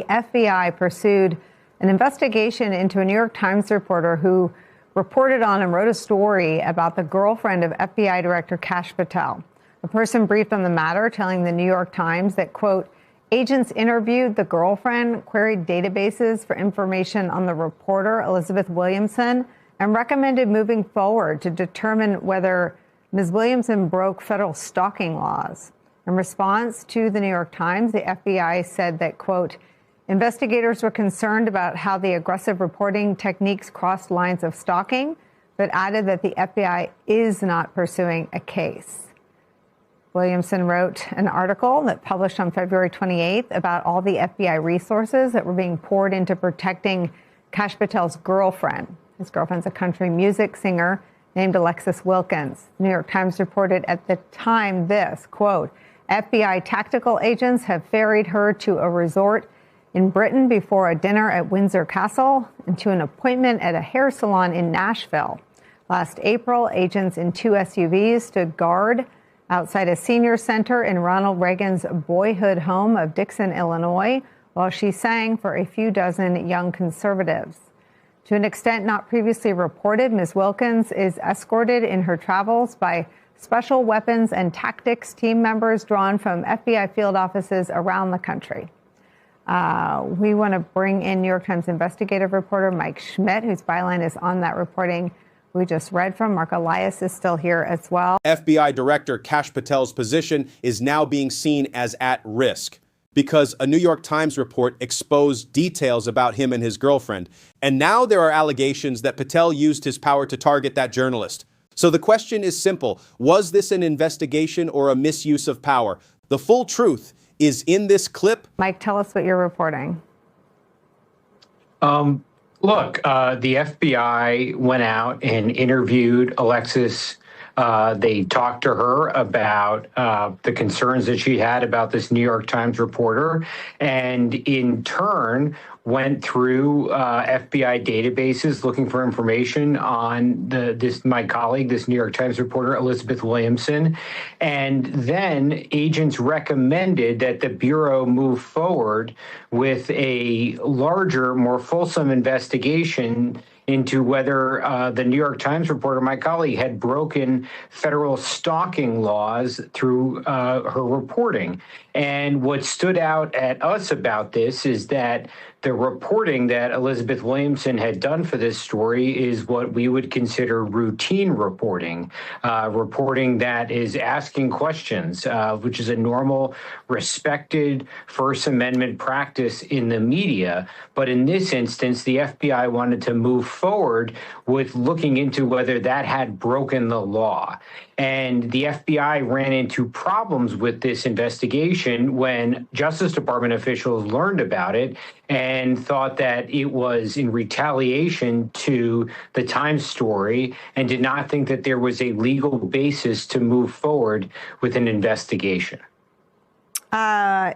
FBI pursued an investigation into a New York Times reporter who reported on and wrote a story about the girlfriend of FBI Director Kash Patel. A person briefed on the matter telling the New York Times that, quote, agents interviewed the girlfriend, queried databases for information on the reporter, Elizabeth Williamson, and recommended moving forward to determine whether Ms. Williamson broke federal stalking laws. In response to the New York Times, the FBI said that, quote, investigators were concerned about how the aggressive reporting techniques crossed lines of stalking, but added that the FBI is not pursuing a case. Williamson wrote an article that published on February 28th about all the FBI resources that were being poured into protecting Kash Patel's girlfriend. His girlfriend's a country music singer named Alexis Wilkins. The New York Times reported at the time this, quote, FBI tactical agents have ferried her to a resort in Britain before a dinner at Windsor Castle and to an appointment at a hair salon in Nashville. Last April, agents in 2 SUVs stood guard outside a senior center in Ronald Reagan's boyhood home of Dixon, Illinois, while she sang for a few dozen young conservatives. To an extent not previously reported, Ms. Wilkins is escorted in her travels by special weapons and tactics team members drawn from FBI field offices around the country. We want to bring in New York Times investigative reporter Mike Schmidt, whose byline is on that reporting we just read from. Mark Elias is still here as well. FBI Director Kash Patel's position is now being seen as at risk because a New York Times report exposed details about him and his girlfriend. And now there are allegations that Patel used his power to target that journalist. So the question is simple. Was this an investigation or a misuse of power? The full truth is in this clip. Mike, tell us what you're reporting. Look, the FBI went out and interviewed Alexis. They talked to her about the concerns that she had about this New York Times reporter, and in turn went through FBI databases looking for information on my colleague, this New York Times reporter, Elizabeth Williamson. And then agents recommended that the Bureau move forward with a larger, more fulsome investigation into whether the New York Times reporter, my colleague, had broken federal stalking laws through her reporting. And what stood out at us about this is that the reporting that Elizabeth Williamson had done for this story is what we would consider routine reporting, reporting that is asking questions, which is a normal, respected First Amendment practice in the media. But in this instance, the FBI wanted to move forward with looking into whether that had broken the law. And the FBI ran into problems with this investigation when Justice Department officials learned about it and thought that it was in retaliation to the Times story and did not think that there was a legal basis to move forward with an investigation. The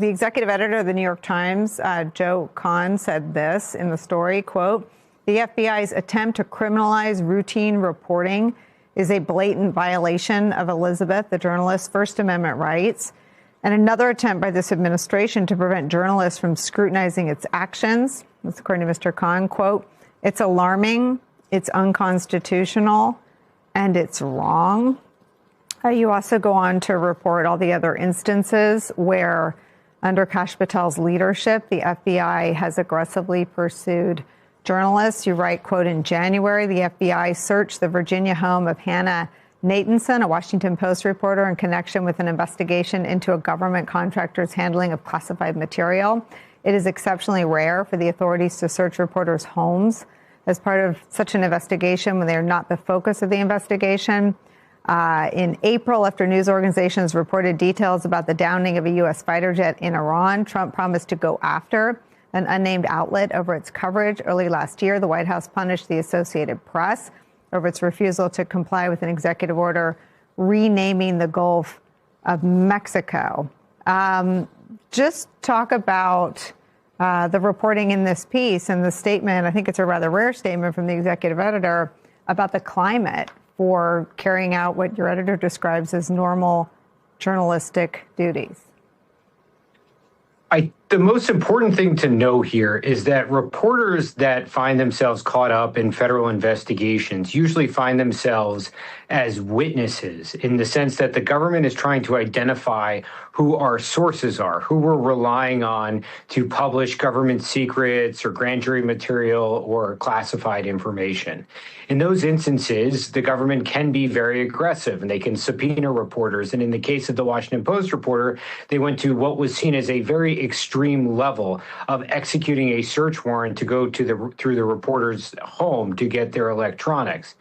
executive editor of the New York Times, Joe Kahn, said this in the story, quote, the FBI's attempt to criminalize routine reporting is a blatant violation of Elizabeth, the journalist's First Amendment rights, and another attempt by this administration to prevent journalists from scrutinizing its actions. That's according to Mr. Kahn, quote, it's alarming, it's unconstitutional, and it's wrong. You also go on to report all the other instances where, under Kash Patel's leadership, the FBI has aggressively pursued journalists. You write, quote, in January, the FBI searched the Virginia home of Hannah Natanson, a Washington Post reporter, in connection with an investigation into a government contractor's handling of classified material. It is exceptionally rare for the authorities to search reporters' homes as part of such an investigation when they are not the focus of the investigation. In April, after news organizations reported details about the downing of a U.S. fighter jet in Iran, Trump promised to go after an unnamed outlet over its coverage. Early last year, the White House punished the Associated Press over its refusal to comply with an executive order renaming the Gulf of Mexico. Just talk about the reporting in this piece and the statement. I think it's a rather rare statement from the executive editor about the climate for carrying out what your editor describes as normal journalistic duties. The most important thing to know here is that reporters that find themselves caught up in federal investigations usually find themselves as witnesses, in the sense that the government is trying to identify who our sources are, who we're relying on to publish government secrets or grand jury material or classified information. In those instances, the government can be very aggressive and they can subpoena reporters. And in the case of the Washington Post reporter, they went to what was seen as a very extreme level of executing a search warrant to go to through the reporter's home to get their electronics.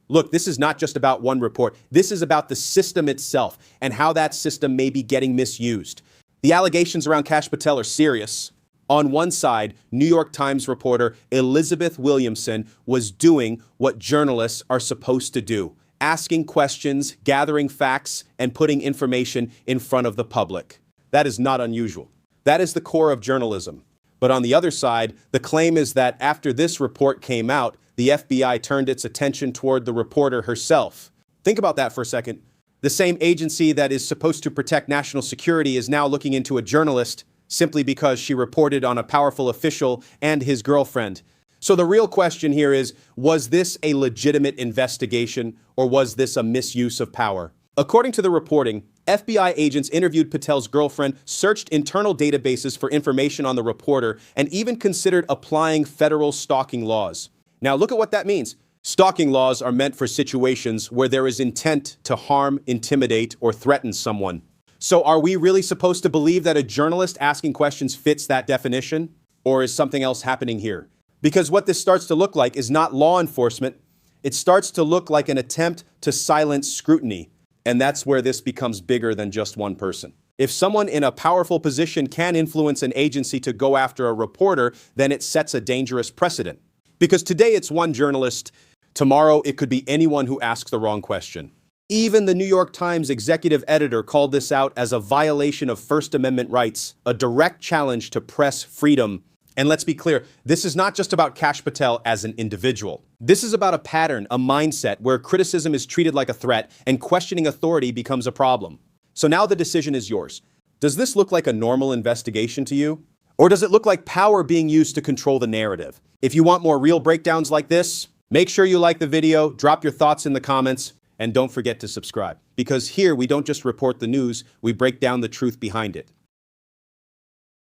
Look, this is not just about one report. This is about the system itself and how that system may be getting misused. The allegations around Kash Patel are serious. On one side, New York Times reporter Elizabeth Williamson was doing what journalists are supposed to do, asking questions, gathering facts, and putting information in front of the public. That is not unusual. That is the core of journalism. But on the other side, the claim is that after this report came out, the FBI turned its attention toward the reporter herself. Think about that for a second. The same agency that is supposed to protect national security is now looking into a journalist simply because she reported on a powerful official and his girlfriend. So the real question here is, was this a legitimate investigation or was this a misuse of power? According to the reporting, FBI agents interviewed Patel's girlfriend, searched internal databases for information on the reporter, and even considered applying federal stalking laws. Now look at what that means. Stalking laws are meant for situations where there is intent to harm, intimidate, or threaten someone. So are we really supposed to believe that a journalist asking questions fits that definition? Or is something else happening here? Because what this starts to look like is not law enforcement. It starts to look like an attempt to silence scrutiny. And that's where this becomes bigger than just one person. If someone in a powerful position can influence an agency to go after a reporter, then it sets a dangerous precedent. Because today it's one journalist, tomorrow it could be anyone who asks the wrong question. Even the New York Times executive editor called this out as a violation of First Amendment rights, a direct challenge to press freedom. And let's be clear, this is not just about Kash Patel as an individual. This is about a pattern, a mindset where criticism is treated like a threat and questioning authority becomes a problem. So now the decision is yours. Does this look like a normal investigation to you? Or does it look like power being used to control the narrative? If you want more real breakdowns like this, make sure you like the video, drop your thoughts in the comments, and don't forget to subscribe. Because here we don't just report the news, we break down the truth behind it.